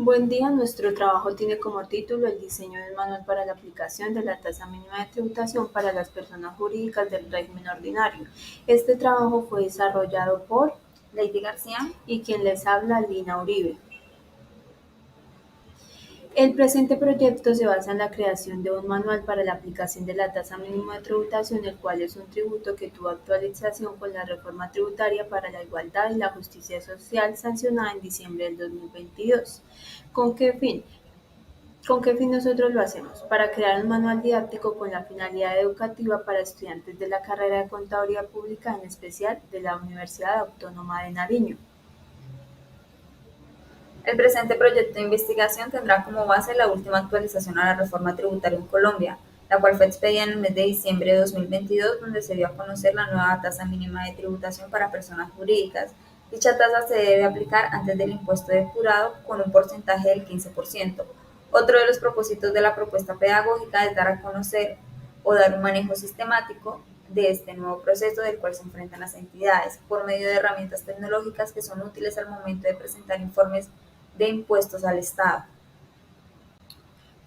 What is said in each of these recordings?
Buen día, nuestro trabajo tiene como título el diseño de un manual para la aplicación de la tasa mínima de tributación para las personas jurídicas del régimen ordinario. Este trabajo fue desarrollado por Lady García. y quien les habla, Lina Uribe. El presente proyecto se basa en la creación de un manual para la aplicación de la tasa mínima de tributación, el cual es un tributo que tuvo actualización con la reforma tributaria para la igualdad y la justicia social sancionada en diciembre del 2022. ¿Con qué fin? ¿Con qué fin nosotros lo hacemos? Para crear un manual didáctico con la finalidad educativa para estudiantes de la carrera de Contaduría Pública, en especial de la Universidad Autónoma de Nariño. El presente proyecto de investigación tendrá como base la última actualización a la reforma tributaria en Colombia, la cual fue expedida en el mes de diciembre de 2022, donde se dio a conocer la nueva tasa mínima de tributación para personas jurídicas. Dicha tasa se debe aplicar antes del impuesto depurado con un porcentaje del 15%. Otro de los propósitos de la propuesta pedagógica es dar a conocer o dar un manejo sistemático de este nuevo proceso del cual se enfrentan las entidades por medio de herramientas tecnológicas que son útiles al momento de presentar informes de impuestos al Estado.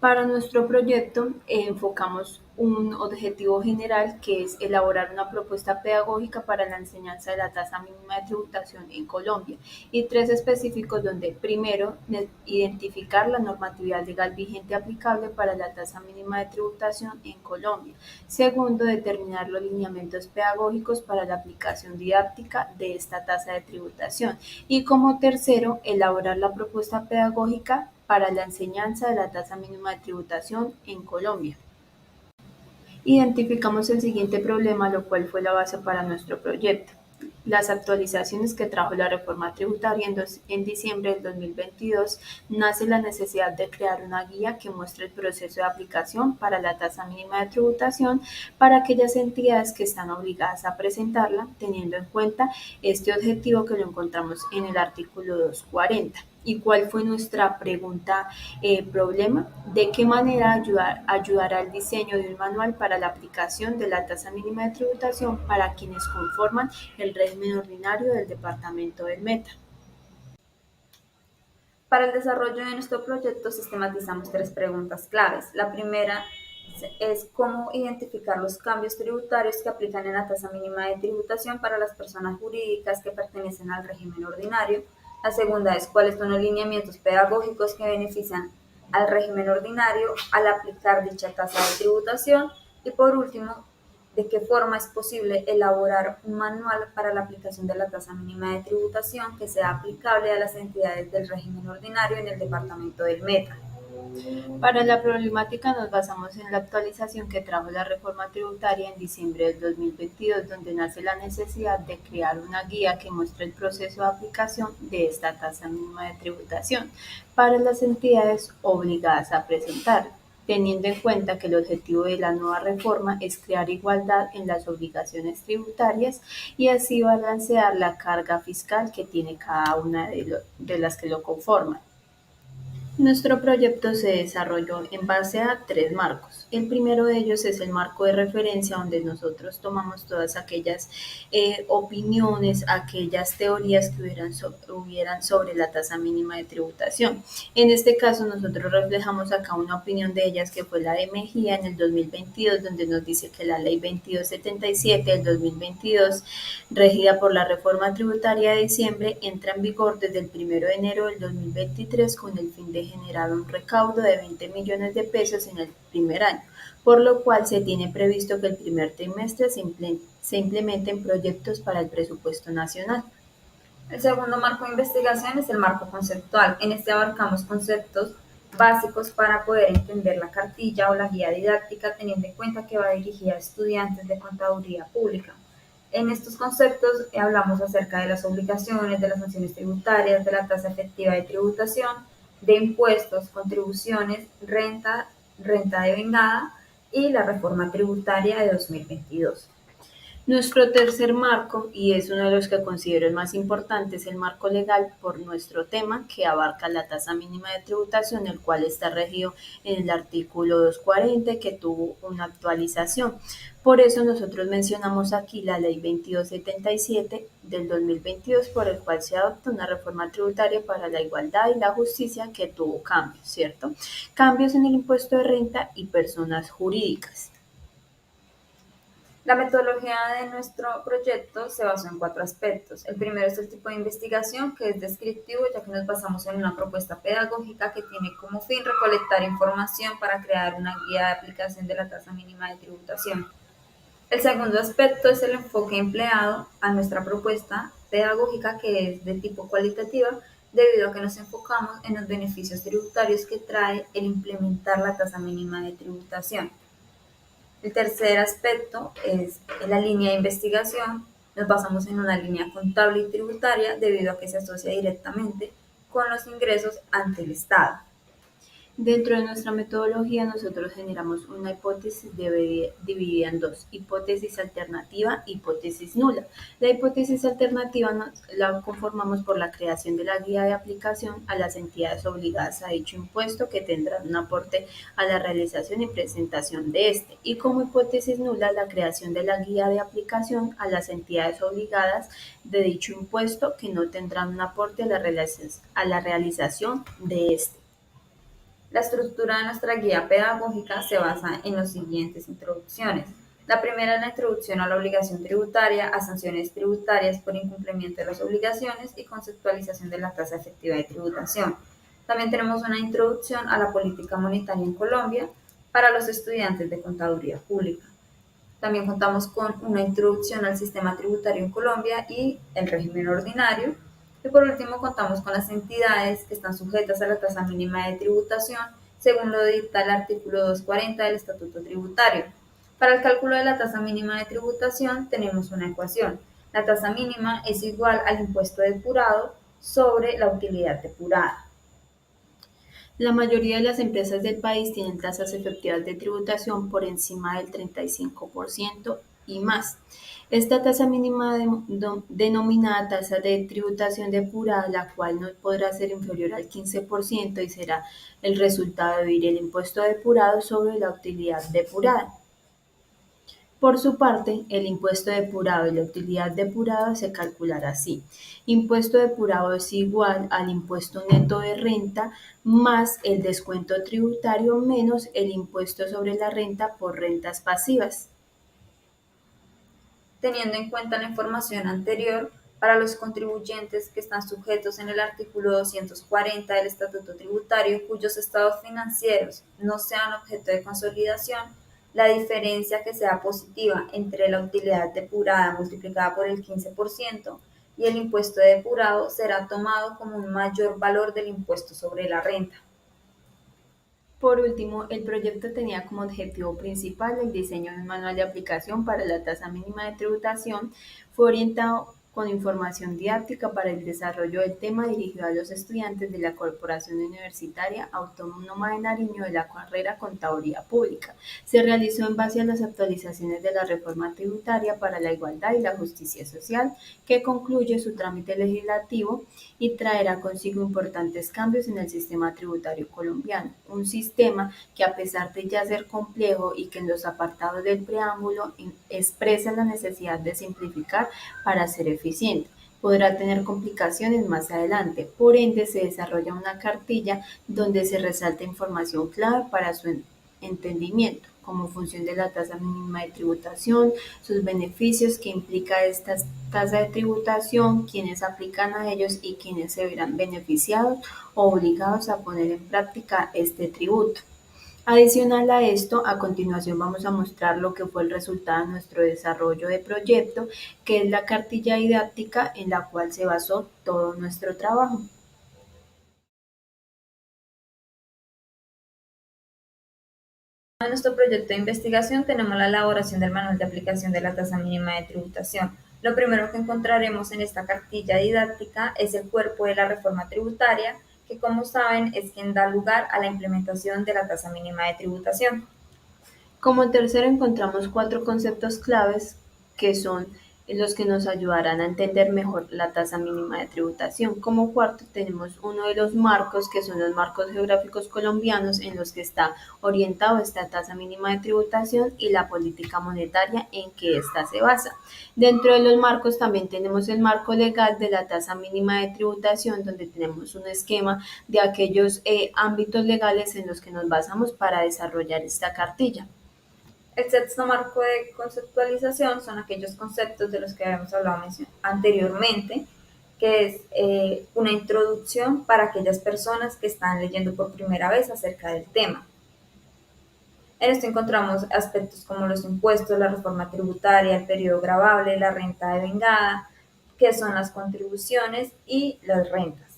Para nuestro proyecto enfocamos un objetivo general, que es elaborar una propuesta pedagógica para la enseñanza de la tasa mínima de tributación en Colombia, y tres específicos donde primero identificar la normatividad legal vigente aplicable para la tasa mínima de tributación en Colombia. Segundo, determinar los lineamientos pedagógicos para la aplicación didáctica de esta tasa de tributación. Y como tercero, elaborar la propuesta pedagógica para la enseñanza de la tasa mínima de tributación en Colombia. Identificamos el siguiente problema, lo cual fue la base para nuestro proyecto: las actualizaciones que trajo la reforma tributaria en diciembre del 2022. Nace la necesidad de crear una guía que muestre el proceso de aplicación para la tasa mínima de tributación para aquellas entidades que están obligadas a presentarla, teniendo en cuenta este objetivo que lo encontramos en el artículo 240. ¿Y cuál fue nuestra pregunta problema? ¿De qué manera ayudará el diseño de un manual para la aplicación de la tasa mínima de tributación para quienes conforman el régimen ordinario del departamento del Meta? Para el desarrollo de nuestro proyecto sistematizamos tres preguntas claves. La primera es cómo identificar los cambios tributarios que aplican en la tasa mínima de tributación para las personas jurídicas que pertenecen al régimen ordinario. La segunda es cuáles son los lineamientos pedagógicos que benefician al régimen ordinario al aplicar dicha tasa de tributación. Y por último, de qué forma es posible elaborar un manual para la aplicación de la tasa mínima de tributación que sea aplicable a las entidades del régimen ordinario en el departamento del Meta. Para la problemática nos basamos en la actualización que trajo la reforma tributaria en diciembre del 2022, donde nace la necesidad de crear una guía que muestre el proceso de aplicación de esta tasa mínima de tributación para las entidades obligadas a presentar, teniendo en cuenta que el objetivo de la nueva reforma es crear igualdad en las obligaciones tributarias y así balancear la carga fiscal que tiene cada una de las que lo conforman. Nuestro proyecto se desarrolló en base a tres marcos. El primero de ellos es el marco de referencia, donde nosotros tomamos todas aquellas opiniones, aquellas teorías que hubieran sobre la tasa mínima de tributación. En este caso, nosotros reflejamos acá una opinión de ellas, que fue la de Mejía en el 2022, donde nos dice que la ley 2277 del 2022, regida por la reforma tributaria de diciembre, entra en vigor desde el 1 de enero del 2023 con el fin de generar un recaudo de 20 millones de pesos en el primer año, por lo cual se tiene previsto que el primer trimestre se implementen proyectos para el presupuesto nacional. El segundo marco de investigación es el marco conceptual. En este abarcamos conceptos básicos para poder entender la cartilla o la guía didáctica, teniendo en cuenta que va dirigida a estudiantes de contaduría pública. En estos conceptos hablamos acerca de las obligaciones, de las sanciones tributarias, de la tasa efectiva de tributación, de impuestos, contribuciones, renta devengada y la reforma tributaria de 2022. Nuestro tercer marco, y es uno de los que considero el más importante, es el marco legal por nuestro tema, que abarca la tasa mínima de tributación, el cual está regido en el artículo 240, que tuvo una actualización. Por eso nosotros mencionamos aquí la ley 2277 del 2022, por el cual se adopta una reforma tributaria para la igualdad y la justicia que tuvo cambios, ¿cierto? Cambios en el impuesto de renta y personas jurídicas. La metodología de nuestro proyecto se basó en 4 aspectos. El primero es el tipo de investigación, que es descriptivo, ya que nos basamos en una propuesta pedagógica que tiene como fin recolectar información para crear una guía de aplicación de la tasa mínima de tributación. El segundo aspecto es el enfoque empleado a nuestra propuesta pedagógica, que es de tipo cualitativa, debido a que nos enfocamos en los beneficios tributarios que trae el implementar la tasa mínima de tributación. El tercer aspecto es la línea de investigación. Nos basamos en una línea contable y tributaria debido a que se asocia directamente con los ingresos ante el Estado. Dentro de nuestra metodología, nosotros generamos una hipótesis dividida en dos: hipótesis alternativa, hipótesis nula. La hipótesis alternativa la conformamos por la creación de la guía de aplicación a las entidades obligadas a dicho impuesto, que tendrán un aporte a la realización y presentación de este. Y como hipótesis nula, la creación de la guía de aplicación a las entidades obligadas de dicho impuesto, que no tendrán un aporte a la realización de este. La estructura de nuestra guía pedagógica se basa en las siguientes introducciones. La primera es la introducción a la obligación tributaria, a sanciones tributarias por incumplimiento de las obligaciones y conceptualización de la tasa efectiva de tributación. También tenemos una introducción a la política monetaria en Colombia para los estudiantes de contaduría pública. También contamos con una introducción al sistema tributario en Colombia y el régimen ordinario. Y por último, contamos con las entidades que están sujetas a la tasa mínima de tributación, según lo dicta el artículo 240 del Estatuto Tributario. Para el cálculo de la tasa mínima de tributación tenemos una ecuación. La tasa mínima es igual al impuesto depurado sobre la utilidad depurada. La mayoría de las empresas del país tienen tasas efectivas de tributación por encima del 35% y más. Esta tasa mínima denominada tasa de tributación depurada, la cual no podrá ser inferior al 15% y será el resultado de dividir el impuesto depurado sobre la utilidad depurada. Por su parte, el impuesto depurado y la utilidad depurada se calculará así: impuesto depurado es igual al impuesto neto de renta más el descuento tributario menos el impuesto sobre la renta por rentas pasivas. Teniendo en cuenta la información anterior, para los contribuyentes que están sujetos en el artículo 240 del Estatuto Tributario, cuyos estados financieros no sean objeto de consolidación, la diferencia que sea positiva entre la utilidad depurada multiplicada por el 15% y el impuesto depurado será tomado como un mayor valor del impuesto sobre la renta. Por último, el proyecto tenía como objetivo principal el diseño de un manual de aplicación para la tasa mínima de tributación. Fue orientado con información didáctica para el desarrollo del tema, dirigido a los estudiantes de la Corporación Universitaria Autónoma de Nariño de la carrera Contaduría Pública. Se realizó en base a las actualizaciones de la reforma tributaria para la igualdad y la justicia social, que concluye su trámite legislativo y traerá consigo importantes cambios en el sistema tributario colombiano, un sistema que, a pesar de ya ser complejo y que en los apartados del preámbulo expresa la necesidad de simplificar para ser eficiente, podrá tener complicaciones más adelante. Por ende, se desarrolla una cartilla donde se resalta información clave para su entendimiento, como función de la tasa mínima de tributación, sus beneficios que implica esta tasa de tributación, quienes aplican a ellos y quienes se verán beneficiados o obligados a poner en práctica este tributo. Adicional a esto, a continuación vamos a mostrar lo que fue el resultado de nuestro desarrollo de proyecto, que es la cartilla didáctica en la cual se basó todo nuestro trabajo. En nuestro proyecto de investigación tenemos la elaboración del manual de aplicación de la tasa mínima de tributación. Lo primero que encontraremos en esta cartilla didáctica es el cuerpo de la reforma tributaria, que, como saben, es quien da lugar a la implementación de la tasa mínima de tributación. Como tercero encontramos 4 conceptos claves que son los que nos ayudarán a entender mejor la tasa mínima de tributación. Como cuarto tenemos uno de los marcos, que son los marcos geográficos colombianos, en los que está orientado esta tasa mínima de tributación y la política monetaria en que ésta se basa. Dentro de los marcos también tenemos el marco legal de la tasa mínima de tributación, donde tenemos un esquema de aquellos ámbitos legales en los que nos basamos para desarrollar esta cartilla. El sexto marco de conceptualización son aquellos conceptos de los que habíamos hablado anteriormente, que es una introducción para aquellas personas que están leyendo por primera vez acerca del tema. En esto encontramos aspectos como los impuestos, la reforma tributaria, el periodo gravable, la renta devengada, qué son las contribuciones y las rentas.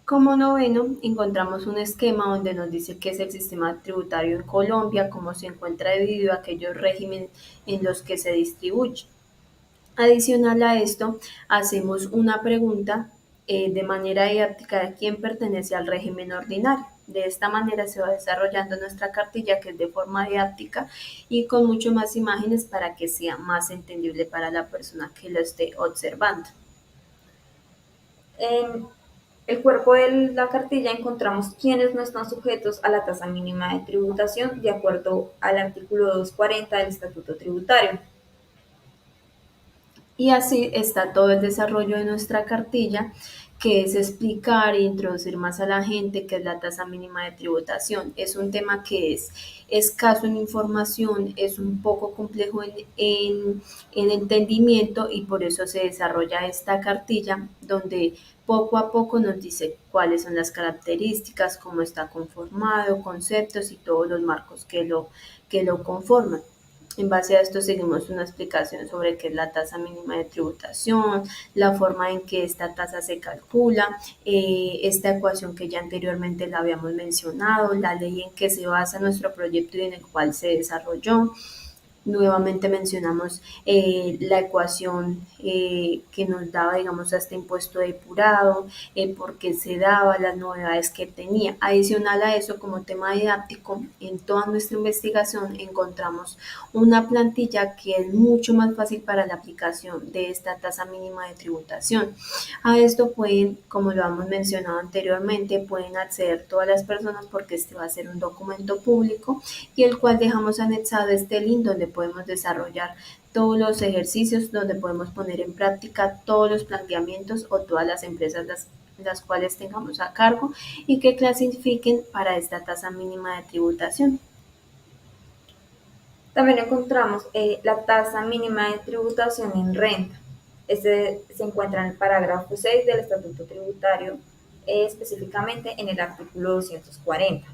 Como noveno, encontramos un esquema donde nos dice qué es el sistema tributario en Colombia, cómo se encuentra dividido aquellos regímenes en los que se distribuye. Adicional a esto, hacemos una pregunta de manera didáctica de quién pertenece al régimen ordinario. De esta manera se va desarrollando nuestra cartilla, que es de forma didáctica y con mucho más imágenes para que sea más entendible para la persona que lo esté observando. En el cuerpo de la cartilla encontramos quiénes no están sujetos a la tasa mínima de tributación de acuerdo al artículo 240 del Estatuto Tributario. Y así está todo el desarrollo de nuestra cartilla, que es explicar e introducir más a la gente qué es la tasa mínima de tributación. Es un tema que es escaso en información, es un poco complejo en entendimiento, y por eso se desarrolla esta cartilla donde poco a poco nos dice cuáles son las características, cómo está conformado, conceptos y todos los marcos que lo conforman. En base a esto seguimos una explicación sobre qué es la tasa mínima de tributación, la forma en que esta tasa se calcula, esta ecuación que ya anteriormente la habíamos mencionado, la ley en que se basa nuestro proyecto y en el cual se desarrolló. Nuevamente mencionamos la ecuación que nos daba, digamos, a este impuesto depurado, por qué se daba, las novedades que tenía. Adicional a eso, como tema didáctico, en toda nuestra investigación encontramos una plantilla que es mucho más fácil para la aplicación de esta tasa mínima de tributación. A esto pueden, como lo hemos mencionado anteriormente, pueden acceder todas las personas, porque este va a ser un documento público y el cual dejamos anexado este link donde podemos desarrollar todos los ejercicios, donde podemos poner en práctica todos los planteamientos o todas las empresas las cuales tengamos a cargo y que clasifiquen para esta tasa mínima de tributación. También encontramos la tasa mínima de tributación en renta. Este se encuentra en el parágrafo 6 del Estatuto Tributario, específicamente en el artículo 240.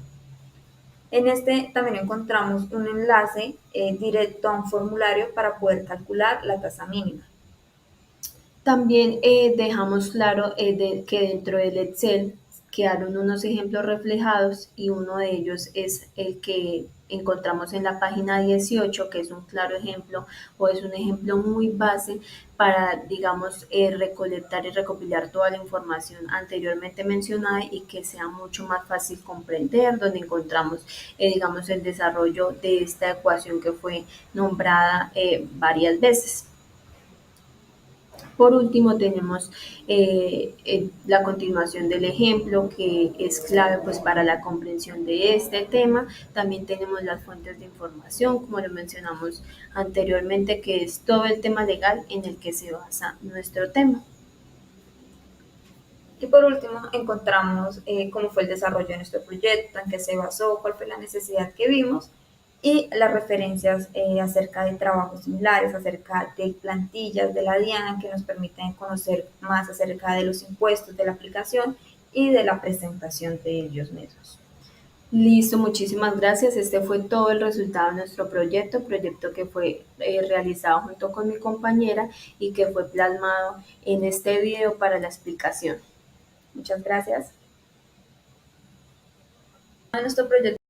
En este también encontramos un enlace directo a un formulario para poder calcular la tasa mínima. También dejamos claro que dentro del Excel quedaron unos ejemplos reflejados, y uno de ellos es el que encontramos en la página 18, que es un claro ejemplo o es un ejemplo muy base para, digamos, recolectar y recopilar toda la información anteriormente mencionada y que sea mucho más fácil comprender, donde encontramos, digamos, el desarrollo de esta ecuación que fue nombrada varias veces. Por último, tenemos la continuación del ejemplo, que es clave pues para la comprensión de este tema. También tenemos las fuentes de información, como lo mencionamos anteriormente, que es todo el tema legal en el que se basa nuestro tema. Y por último, encontramos cómo fue el desarrollo de nuestro proyecto, en qué se basó, cuál fue la necesidad que vimos y las referencias acerca de trabajos similares, acerca de plantillas de la DIAN que nos permiten conocer más acerca de los impuestos, de la aplicación y de la presentación de ellos mismos. Listo, muchísimas gracias. Este fue todo el resultado de nuestro proyecto que fue realizado junto con mi compañera y que fue plasmado en este video para la explicación. Muchas gracias. Nuestro proyecto